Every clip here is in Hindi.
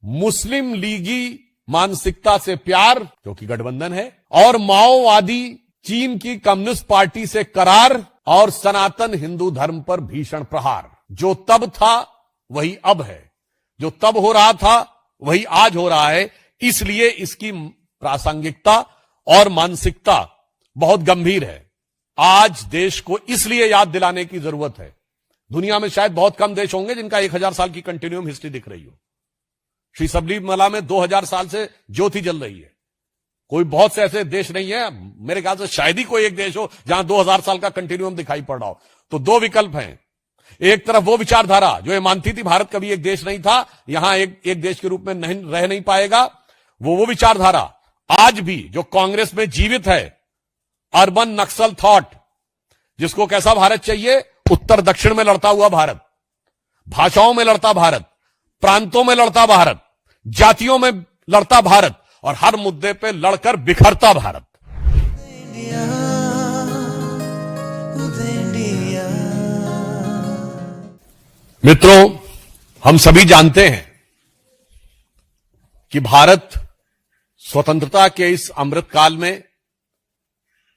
मुस्लिम लीगी मानसिकता से प्यार, जो कि गठबंधन है, और माओवादी चीन की कम्युनिस्ट पार्टी से करार, और सनातन हिंदू धर्म पर भीषण प्रहार। जो तब था वही अब है, जो तब हो रहा था वही आज हो रहा है। इसलिए इसकी प्रासंगिकता और मानसिकता बहुत गंभीर है। आज देश को इसलिए याद दिलाने की जरूरत है। दुनिया में शायद बहुत कम देश होंगे जिनका 1000 साल की कंटिन्यूम हिस्ट्री दिख रही हो। श्री सबरीमला में 2000 साल से ज्योति जल रही है। कोई बहुत से ऐसे देश नहीं है, मेरे ख्याल से शायद ही कोई एक देश हो जहां 2000 साल का कंटिन्यूम दिखाई पड़ रहा हो। तो दो विकल्प हैं। एक तरफ वो विचारधारा जो ये मानती थी भारत कभी एक देश नहीं था, यहां एक देश के रूप में रह नहीं पाएगा, वो विचारधारा आज भी जो कांग्रेस में जीवित है, अर्बन नक्सल थॉट, जिसको कैसा भारत चाहिए? उत्तर दक्षिण में लड़ता हुआ भारत, भाषाओं में लड़ता भारत, प्रांतों में लड़ता भारत, जातियों में लड़ता भारत, और हर मुद्दे पे लड़कर बिखरता भारत। मित्रों, हम सभी जानते हैं कि भारत स्वतंत्रता के इस अमृत काल में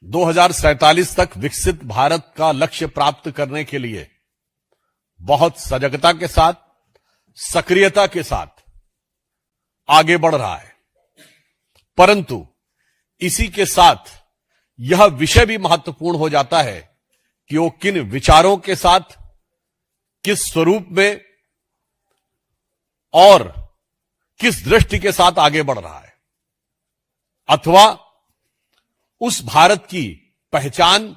2047 तक विकसित भारत का लक्ष्य प्राप्त करने के लिए बहुत सजगता के साथ, सक्रियता के साथ आगे बढ़ रहा है। परंतु इसी के साथ यह विषय भी महत्वपूर्ण हो जाता है कि वो किन विचारों के साथ, किस स्वरूप में और किस दृष्टि के साथ आगे बढ़ रहा है, अथवा उस भारत की पहचान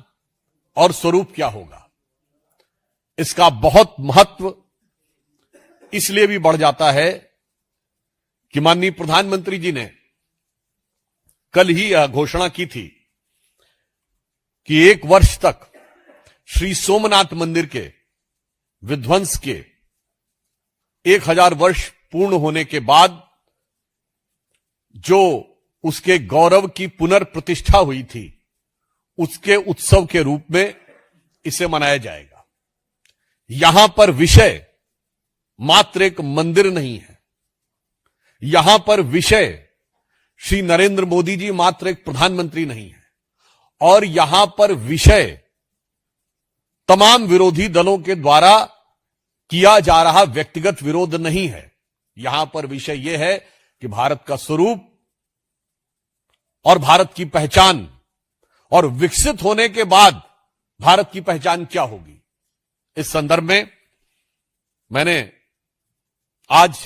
और स्वरूप क्या होगा। इसका बहुत महत्व इसलिए भी बढ़ जाता है कि माननीय प्रधानमंत्री जी ने कल ही यह घोषणा की थी कि 1 वर्ष तक श्री सोमनाथ मंदिर के विध्वंस के 1000 वर्ष पूर्ण होने के बाद जो उसके गौरव की पुनर्प्रतिष्ठा हुई थी, उसके उत्सव के रूप में इसे मनाया जाएगा। यहां पर विषय मात्र एक मंदिर नहीं है, यहां पर विषय श्री नरेंद्र मोदी जी मात्र एक प्रधानमंत्री नहीं है, और यहां पर विषय तमाम विरोधी दलों के द्वारा किया जा रहा व्यक्तिगत विरोध नहीं है। यहां पर विषय यह है कि भारत का स्वरूप और भारत की पहचान, और विकसित होने के बाद भारत की पहचान क्या होगी। इस संदर्भ में मैंने आज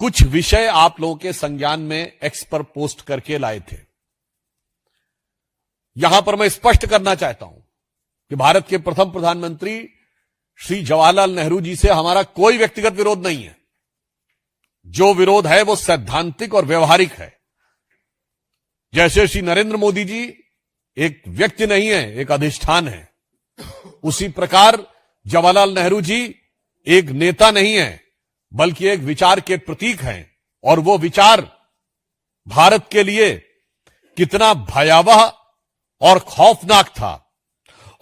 कुछ विषय आप लोगों के संज्ञान में एक्स पर पोस्ट करके लाए थे। यहां पर मैं स्पष्ट करना चाहता हूं कि भारत के प्रथम प्रधानमंत्री श्री जवाहरलाल नेहरू जी से हमारा कोई व्यक्तिगत विरोध नहीं है। जो विरोध है वो सैद्धांतिक और व्यवहारिक है। जैसे श्री नरेंद्र मोदी जी एक व्यक्ति नहीं है, एक अधिष्ठान है, उसी प्रकार जवाहरलाल नेहरू जी एक नेता नहीं है, बल्कि एक विचार के प्रतीक हैं। और वो विचार भारत के लिए कितना भयावह और खौफनाक था,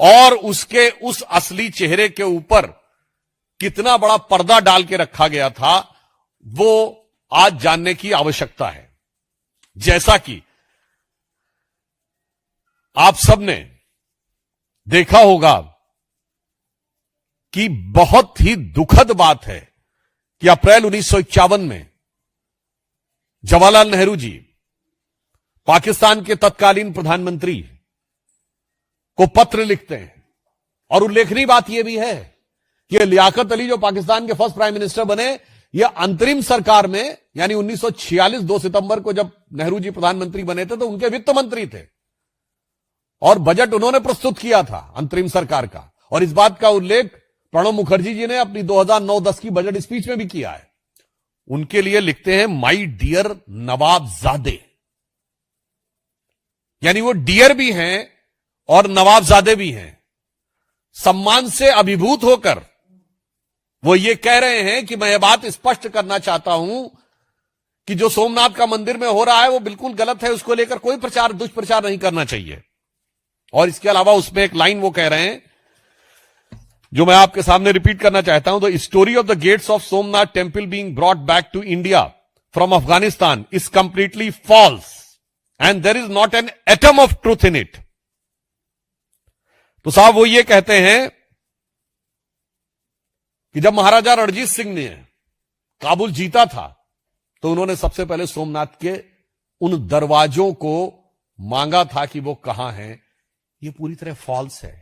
और उसके उस असली चेहरे के ऊपर कितना बड़ा पर्दा डाल के रखा गया था, वो आज जानने की आवश्यकता है। जैसा कि आप सबने देखा होगा कि बहुत ही दुखद बात है कि अप्रैल 1951 में जवाहरलाल नेहरू जी पाकिस्तान के तत्कालीन प्रधानमंत्री को पत्र लिखते हैं, और उल्लेखनीय बात यह भी है कि लियाकत अली जो पाकिस्तान के फर्स्ट प्राइम मिनिस्टर बने, यह अंतरिम सरकार में, यानी 1946 2 सितंबर को जब नेहरू जी प्रधानमंत्री बने थे तो उनके वित्त मंत्री थे, और बजट उन्होंने प्रस्तुत किया था अंतरिम सरकार का। और इस बात का उल्लेख प्रणब मुखर्जी जी ने अपनी 2009-10 की बजट स्पीच में भी किया है। उनके लिए लिखते हैं माई डियर नवाबजादे, यानी वो डियर भी हैं और नवाबजादे भी हैं। सम्मान से अभिभूत होकर वो ये कह रहे हैं कि मैं ये बात स्पष्ट करना चाहता हूं कि जो सोमनाथ का मंदिर में हो रहा है वो बिल्कुल गलत है, उसको लेकर कोई प्रचार दुष्प्रचार नहीं करना चाहिए। और इसके अलावा उसमें एक लाइन वो कह रहे हैं जो मैं आपके सामने रिपीट करना चाहता हूं, the story of the gates of Somnath temple being brought back to India from Afghanistan is completely false and there is not an atom of truth in it. तो साहब वो ये कहते हैं कि जब महाराजा रणजीत सिंह ने काबुल जीता था तो उन्होंने सबसे पहले सोमनाथ के उन दरवाजों को मांगा था कि वो कहां हैं। ये पूरी तरह फॉल्स है।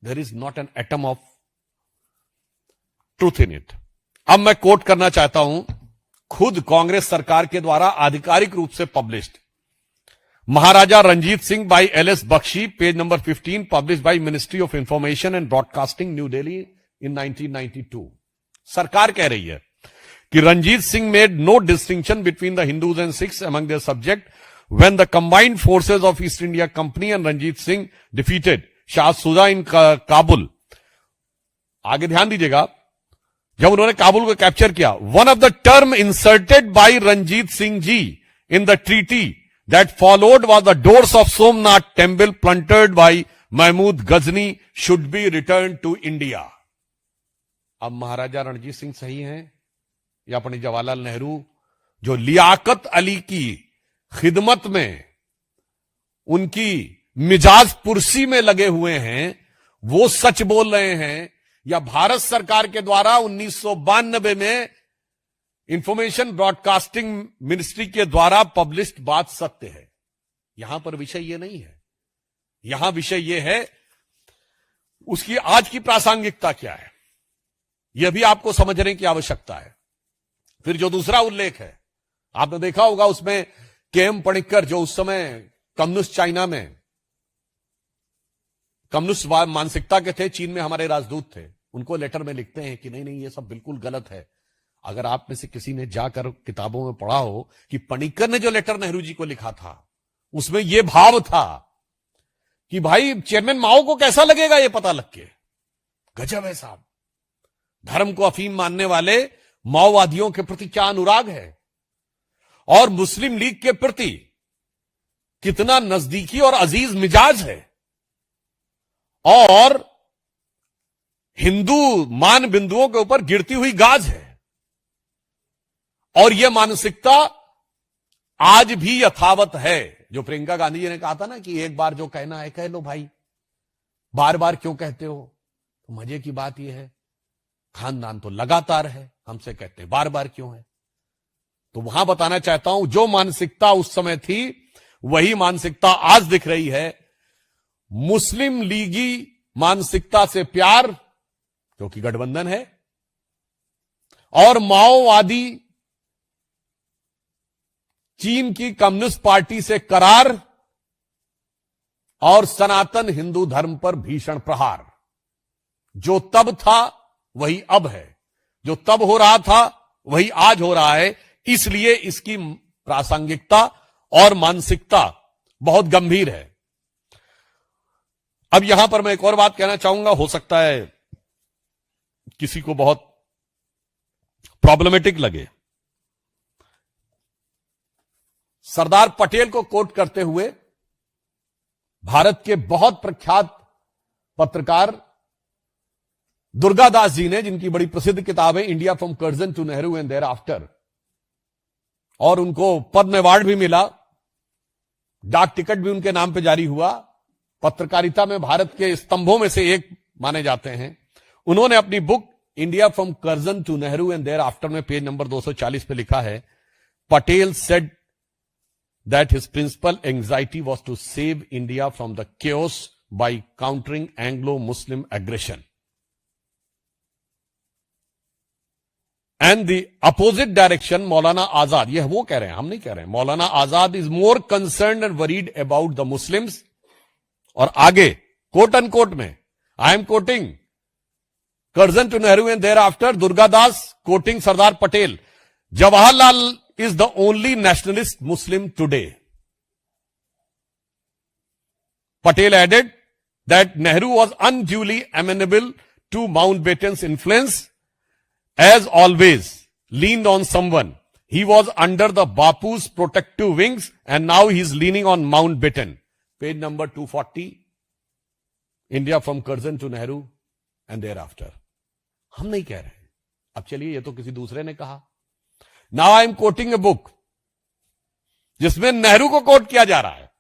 There is not an atom of truth in it. अब मैं कोट करना चाहता हूं खुद कांग्रेस सरकार के द्वारा आधिकारिक रूप से published Maharaja Ranjit Singh by L S. Bakshi, page number 15, publish by ministry of information and broadcasting, New Delhi in 1992। सरकार कह रही है कि Ranjit Singh made no distinction between the Hindus and Sikhs among their subject when the combined forces of East India Company and Ranjit Singh defeated Shah Shuja in Kabul. आगे ध्यान दीजिएगा, जब उन्होंने काबुल को कैप्चर किया, one of the term inserted by Ranjit Singh ji in the treaty that followed was the doors of Somnath temple plundered by Mahmud Ghazni should be returned to India। अब महाराजा रणजीत सिंह सही हैं या पंडित जवाहरलाल नेहरू जो लियाकत अली की खिदमत में उनकी मिजाज पुरसी में लगे हुए हैं वो सच बोल रहे हैं, या भारत सरकार के द्वारा 1992 में इंफॉर्मेशन ब्रॉडकास्टिंग मिनिस्ट्री के द्वारा पब्लिश्ड बात सत्य है। यहां पर विषय यह नहीं है, यहां विषय यह है उसकी आज की प्रासंगिकता क्या है, यह भी आपको समझने की आवश्यकता है। फिर जो दूसरा उल्लेख है, आपने देखा होगा उसमें के.एम. पणिक्कर जो उस समय कम्युनिस्ट चाइना में कम्युनिस्ट मानसिकता के थे, चीन में हमारे राजदूत थे, उनको लेटर में लिखते हैं कि नहीं नहीं ये सब बिल्कुल गलत है। अगर आप में से किसी ने जाकर किताबों में पढ़ा हो कि पणिक्कर ने जो लेटर नेहरू जी को लिखा था उसमें यह भाव था कि भाई चेयरमैन माओ को कैसा लगेगा ये पता लग के, गजब है साहब, धर्म को अफीम मानने वाले माओवादियों के प्रति क्या अनुराग है और मुस्लिम लीग के प्रति कितना नजदीकी और अजीज मिजाज है, और हिंदू मान बिंदुओं के ऊपर गिरती हुई गाज है। और यह मानसिकता आज भी यथावत है। जो प्रियंका गांधी जी ने कहा था ना कि एक बार जो कहना है कह लो भाई, बार बार क्यों कहते हो। तो मजे की बात यह है खानदान तो लगातार है, हमसे कहते हैं बार बार क्यों है। तो वहां बताना चाहता हूं जो मानसिकता उस समय थी वही मानसिकता आज दिख रही है। मुस्लिम लीगी मानसिकता से प्यार, क्योंकि गठबंधन है, और माओवादी चीन की कम्युनिस्ट पार्टी से करार, और सनातन हिंदू धर्म पर भीषण प्रहार। जो तब था वही अब है, जो तब हो रहा था वही आज हो रहा है। इसलिए इसकी प्रासंगिकता और मानसिकता बहुत गंभीर है। अब यहां पर मैं एक और बात कहना चाहूंगा, हो सकता है किसी को बहुत प्रॉब्लमेटिक लगे। सरदार पटेल को कोट करते हुए भारत के बहुत प्रख्यात पत्रकार दुर्गादास जी ने, जिनकी बड़ी प्रसिद्ध किताब है India from Curzon to Nehru and thereafter, और उनको पद्म अवार्ड भी मिला, डाक टिकट भी उनके नाम पे जारी हुआ, पत्रकारिता में भारत के स्तंभों में से एक माने जाते हैं। उन्होंने अपनी book India from Curzon to Nehru and thereafter में पेज नंबर 240 पे लिखा है, Patel said that his principal anxiety was to save India from the chaos by countering Anglo-Muslim aggression. And the opposite direction, Maulana Azad, यह वो कह रहे हैं, हम नहीं कह रहे हैं, Maulana Azad is more concerned and worried about the Muslims। और आगे कोट अनकोट में, I am quoting Curzon to Nehru and thereafter, Durgadas quoting Sardar Patel, Jawaharlal is the only nationalist Muslim today। Patel added that Nehru was unduly amenable to Mountbatten's influence, as always leaned on someone. He was under the Bapu's protective wings and now he's leaning on Mountbatten. Page number 240, India from Curzon to Nehru and thereafter. हम नहीं कह रहे। अब चलिए, ये तो किसी दूसरे ने कहा। Now I am quoting a book जिसमें नेहरू को कोट किया जा रहा है।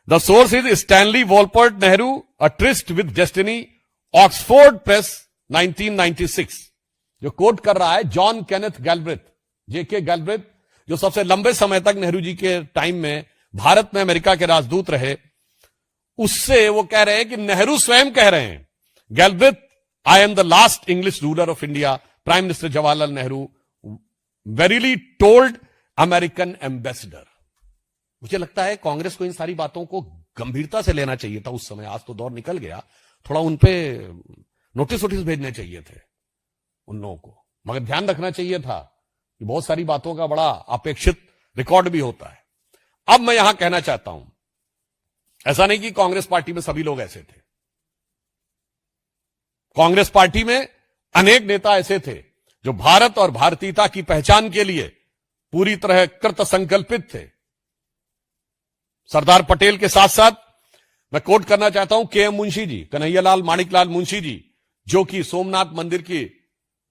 The source is Stanley Wolpert Nehru, a tryst with destiny, Oxford press, 1996। जो कोट कर रहा है जॉन केनेथ गैल्ब्रेथ, जेके गैल्ब्रेथ, जो सबसे लंबे समय तक नेहरू जी के टाइम में भारत में अमेरिका के राजदूत रहे। उससे वो कह रहे हैं कि नेहरू स्वयं कह रहे हैं, Galbraith, I am the last English ruler of India, prime minister Jawaharlal Nehru verily told American ambassador. मुझे लगता है कांग्रेस को इन सारी बातों को गंभीरता से लेना चाहिए था उस समय। आज तो दौर निकल गया, थोड़ा उन पे नोटिस भेजने चाहिए थे उन लोगों को, मगर ध्यान रखना चाहिए था कि बहुत सारी बातों का बड़ा अपेक्षित रिकॉर्ड भी होता है। अब मैं यहां कहना चाहता हूं, ऐसा नहीं कि कांग्रेस पार्टी में सभी लोग ऐसे थे। कांग्रेस पार्टी में अनेक नेता ऐसे थे जो भारत और भारतीयता की पहचान के लिए पूरी तरह कृत संकल्पित थे। सरदार पटेल के साथ साथ मैं कोट करना चाहता हूं के एम मुंशी जी, कन्हैयालाल माणिकलाल मुंशी जी, जो कि सोमनाथ मंदिर की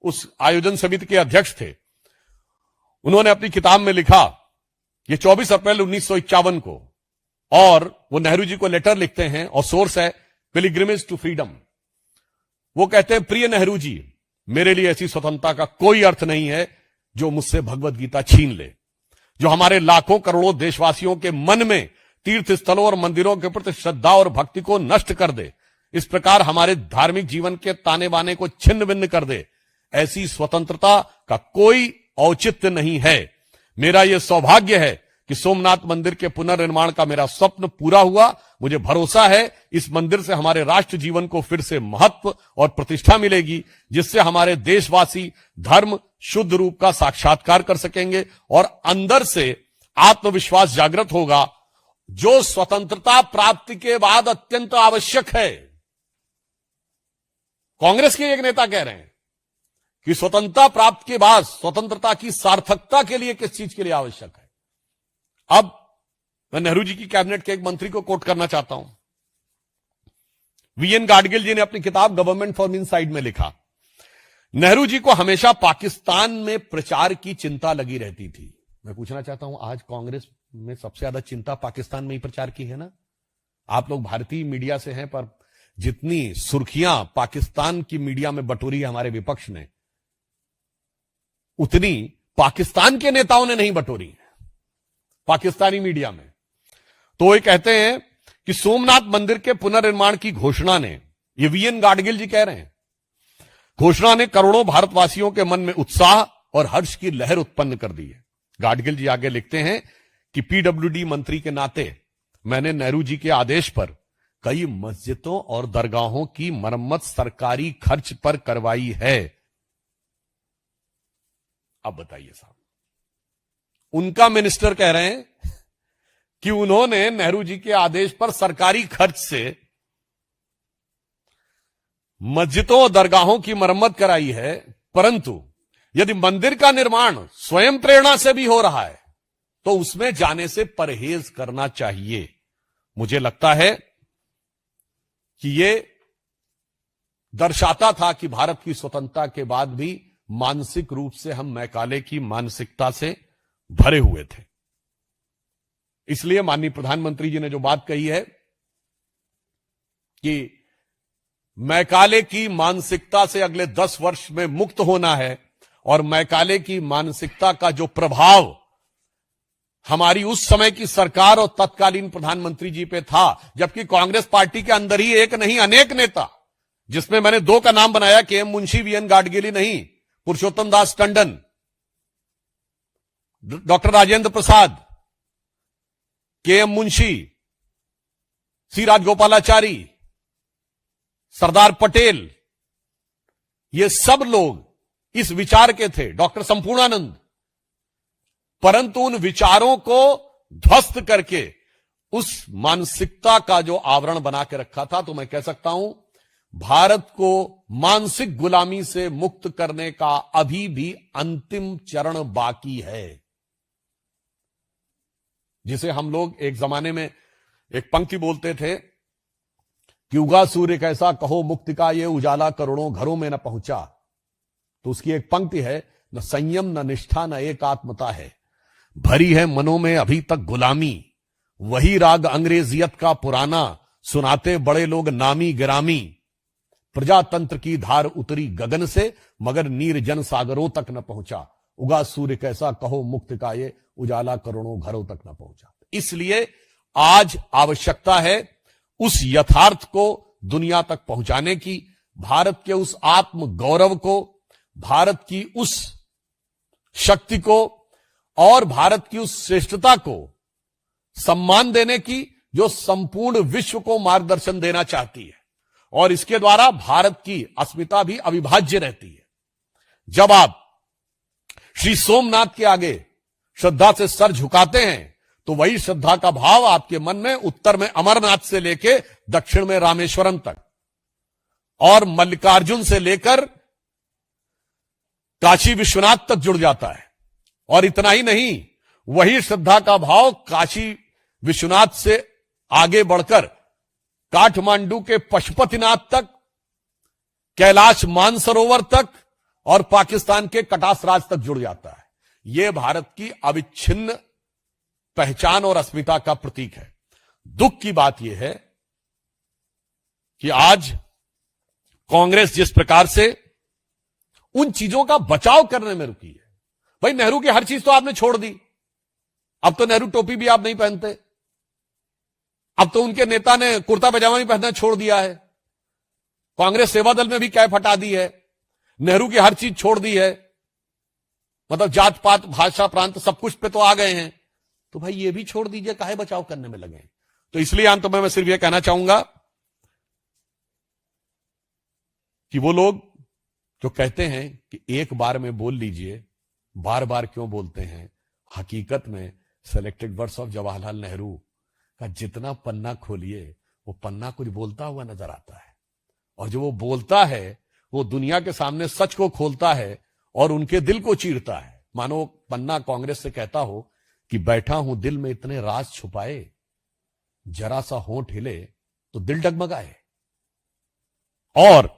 उस आयोजन समिति के अध्यक्ष थे। उन्होंने अपनी किताब में लिखा, ये 24 अप्रैल 1951 को, और वो नेहरू जी को लेटर लिखते हैं और सोर्स है पिलग्रिमेज टू फ्रीडम। वो कहते हैं, प्रिय नेहरू जी, मेरे लिए ऐसी स्वतंत्रता का कोई अर्थ नहीं है जो मुझसे भगवत गीता छीन ले, जो हमारे लाखों करोड़ों देशवासियों के मन में तीर्थ स्थलों और मंदिरों के प्रति श्रद्धा और भक्ति को नष्ट कर दे, इस प्रकार हमारे धार्मिक जीवन के ताने बाने को छिन्न भिन्न कर दे। ऐसी स्वतंत्रता का कोई औचित्य नहीं है। मेरा यह सौभाग्य है कि सोमनाथ मंदिर के पुनर्निर्माण का मेरा स्वप्न पूरा हुआ। मुझे भरोसा है इस मंदिर से हमारे राष्ट्र जीवन को फिर से महत्व और प्रतिष्ठा मिलेगी, जिससे हमारे देशवासी धर्म शुद्ध रूप का साक्षात्कार कर सकेंगे और अंदर से आत्मविश्वास जागृत होगा, जो स्वतंत्रता प्राप्ति के बाद अत्यंत आवश्यक है। कांग्रेस के एक नेता कह रहे हैं कि स्वतंत्रता प्राप्त के बाद स्वतंत्रता की सार्थकता के लिए किस चीज के लिए आवश्यक है। अब मैं नेहरू जी की कैबिनेट के एक मंत्री को कोट करना चाहता हूं। वीएन गाडगिल जी ने अपनी किताब गवर्नमेंट फ्रॉम इनसाइड में लिखा, नेहरू जी को हमेशा पाकिस्तान में प्रचार की चिंता लगी रहती थी। मैं पूछना चाहता हूं, आज कांग्रेस में सबसे ज्यादा चिंता पाकिस्तान में ही प्रचार की है ना? आप लोग भारतीय मीडिया से हैं, पर जितनी सुर्खियां पाकिस्तान की मीडिया में बटोरी है हमारे विपक्ष ने, उतनी पाकिस्तान के नेताओं ने नहीं बटोरी पाकिस्तानी मीडिया में। तो ये कहते हैं कि सोमनाथ मंदिर के पुनर्निर्माण की घोषणा ने, ये वीएन गाडगिल जी कह रहे हैं, घोषणा ने करोड़ों भारतवासियों के मन में उत्साह और हर्ष की लहर उत्पन्न कर दी है। गाडगिल जी आगे लिखते हैं कि पीडब्ल्यूडी मंत्री के नाते मैंने नेहरू जी के आदेश पर कई मस्जिदों और दरगाहों की मरम्मत सरकारी खर्च पर करवाई है। अब बताइए साहब, उनका मिनिस्टर कह रहे हैं कि उन्होंने नेहरू जी के आदेश पर सरकारी खर्च से मस्जिदों और दरगाहों की मरम्मत कराई है, परंतु यदि मंदिर का निर्माण स्वयं प्रेरणा से भी हो रहा है तो उसमें जाने से परहेज करना चाहिए। मुझे लगता है कि यह दर्शाता था कि भारत की स्वतंत्रता के बाद भी मानसिक रूप से हम मैकाले की मानसिकता से भरे हुए थे। इसलिए माननीय प्रधानमंत्री जी ने जो बात कही है कि मैकाले की मानसिकता से अगले 10 वर्ष में मुक्त होना है, और मैकाले की मानसिकता का जो प्रभाव हमारी उस समय की सरकार और तत्कालीन प्रधानमंत्री जी पे था, जबकि कांग्रेस पार्टी के अंदर ही एक नहीं अनेक नेता, जिसमें मैंने 2 का नाम बनाया, के एम मुंशी, वीएन गाडगिल नहीं, पुरुषोत्तम दास टंडन, डॉक्टर राजेंद्र प्रसाद, के एम मुंशी, सी राजगोपालाचारी, सरदार पटेल, ये सब लोग इस विचार के थे, डॉक्टर संपूर्णानंद, परंतु उन विचारों को ध्वस्त करके उस मानसिकता का जो आवरण बना के रखा था, तो मैं कह सकता हूं भारत को मानसिक गुलामी से मुक्त करने का अभी भी अंतिम चरण बाकी है, जिसे हम लोग एक जमाने में एक पंक्ति बोलते थे कि उगा सूर्य कैसा कहो मुक्ति का ये उजाला करोड़ों घरों में न पहुंचा, तो उसकी एक पंक्ति है, न संयम न निष्ठा न एकात्मता है, भरी है मनों में अभी तक गुलामी, वही राग अंग्रेजियत का पुराना, सुनाते बड़े लोग नामी गिरामी, प्रजातंत्र की धार उतरी गगन से मगर नीर जन सागरों तक न पहुंचा, उगा सूर्य कैसा कहो मुक्ति का ये उजाला करोड़ों घरों तक न पहुंचा। इसलिए आज आवश्यकता है उस यथार्थ को दुनिया तक पहुंचाने की, भारत के उस आत्म गौरव को, भारत की उस शक्ति को और भारत की उस श्रेष्ठता को सम्मान देने की जो संपूर्ण विश्व को मार्गदर्शन देना चाहती है, और इसके द्वारा भारत की अस्मिता भी अविभाज्य रहती है। जब आप श्री सोमनाथ के आगे श्रद्धा से सर झुकाते हैं तो वही श्रद्धा का भाव आपके मन में उत्तर में अमरनाथ से लेके दक्षिण में रामेश्वरम तक और मल्लिकार्जुन से लेकर काशी विश्वनाथ तक जुड़ जाता है। और इतना ही नहीं, वही श्रद्धा का भाव काशी विश्वनाथ से आगे बढ़कर काठमांडू के पशुपतिनाथ तक, कैलाश मानसरोवर तक और पाकिस्तान के कटासराज तक जुड़ जाता है। यह भारत की अविच्छिन्न पहचान और अस्मिता का प्रतीक है। दुख की बात यह है कि आज कांग्रेस जिस प्रकार से उन चीजों का बचाव करने में रुकी है, भाई नेहरू की हर चीज तो आपने छोड़ दी, अब तो नेहरू टोपी भी आप नहीं पहनते, अब तो उनके नेता ने कुर्ता पैजामा भी पहनना छोड़ दिया है, कांग्रेस सेवा दल में भी कैफ हटा दी है, नेहरू की हर चीज छोड़ दी है, मतलब जात पात भाषा प्रांत सब कुछ पे तो आ गए हैं, तो भाई ये भी छोड़ दीजिए, काहे बचाव करने में लगे। तो इसलिए अंत में मैं सिर्फ यह कहना चाहूंगा कि वो लोग जो कहते हैं कि एक बार में बोल लीजिए, बार बार क्यों बोलते हैं, हकीकत में selected words of Jawaharlal Nehru का जितना पन्ना खोलिए वो पन्ना कुछ बोलता हुआ नजर आता है, और जो वो बोलता है वो दुनिया के सामने सच को खोलता है और उनके दिल को चीरता है। मानो पन्ना कांग्रेस से कहता हो कि बैठा हूं दिल में इतने राज छुपाए, जरा सा होंठ हिले तो दिल डगमगाए। और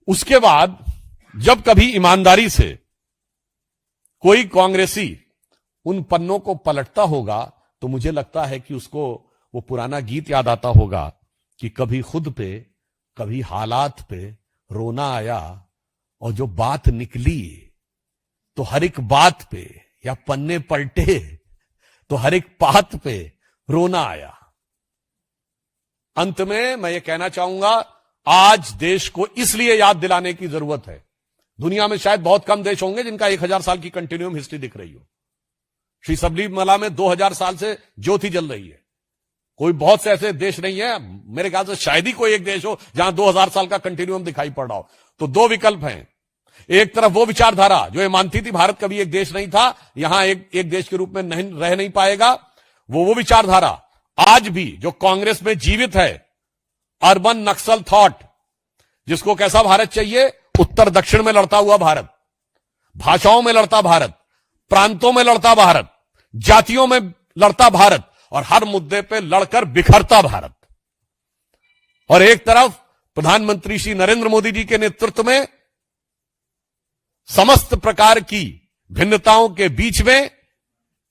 उसके बाद जब कभी ईमानदारी से कोई कांग्रेसी उन पन्नों को पलटता होगा तो मुझे लगता है कि उसको वो पुराना गीत याद आता होगा कि कभी खुद पे कभी हालात पे रोना आया, और जो बात निकली तो हर एक बात पे, या पन्ने पलटे तो हर एक बात पे रोना आया। अंत में मैं ये कहना चाहूंगा, आज देश को इसलिए याद दिलाने की जरूरत है, दुनिया में शायद बहुत कम देश होंगे जिनका 1000 साल की कंटिन्यूम हिस्ट्री दिख रही हो। श्री सबरीमला में 2000 साल से ज्योति जल रही है, कोई बहुत से ऐसे देश नहीं है, मेरे ख्याल से शायद ही कोई एक देश हो जहां 2000 साल का कंटिन्यूम दिखाई पड़ रहा हो। तो दो विकल्प हैं, एक तरफ वो विचारधारा जो ये मानती थी भारत कभी एक देश नहीं था, यहां एक देश के रूप में रह नहीं पाएगा, वो विचारधारा आज भी जो कांग्रेस में जीवित है, अर्बन नक्सल थॉट, जिसको कैसा भारत चाहिए, उत्तर दक्षिण में लड़ता हुआ भारत, भाषाओं में लड़ता भारत, प्रांतों में लड़ता भारत, जातियों में लड़ता भारत, और हर मुद्दे पे लड़कर बिखरता भारत। और एक तरफ प्रधानमंत्री श्री नरेंद्र मोदी जी के नेतृत्व में समस्त प्रकार की भिन्नताओं के बीच में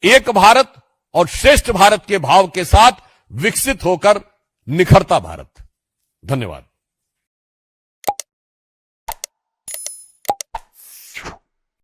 एक भारत और श्रेष्ठ भारत के भाव के साथ विकसित होकर निखरता भारत। धन्यवाद।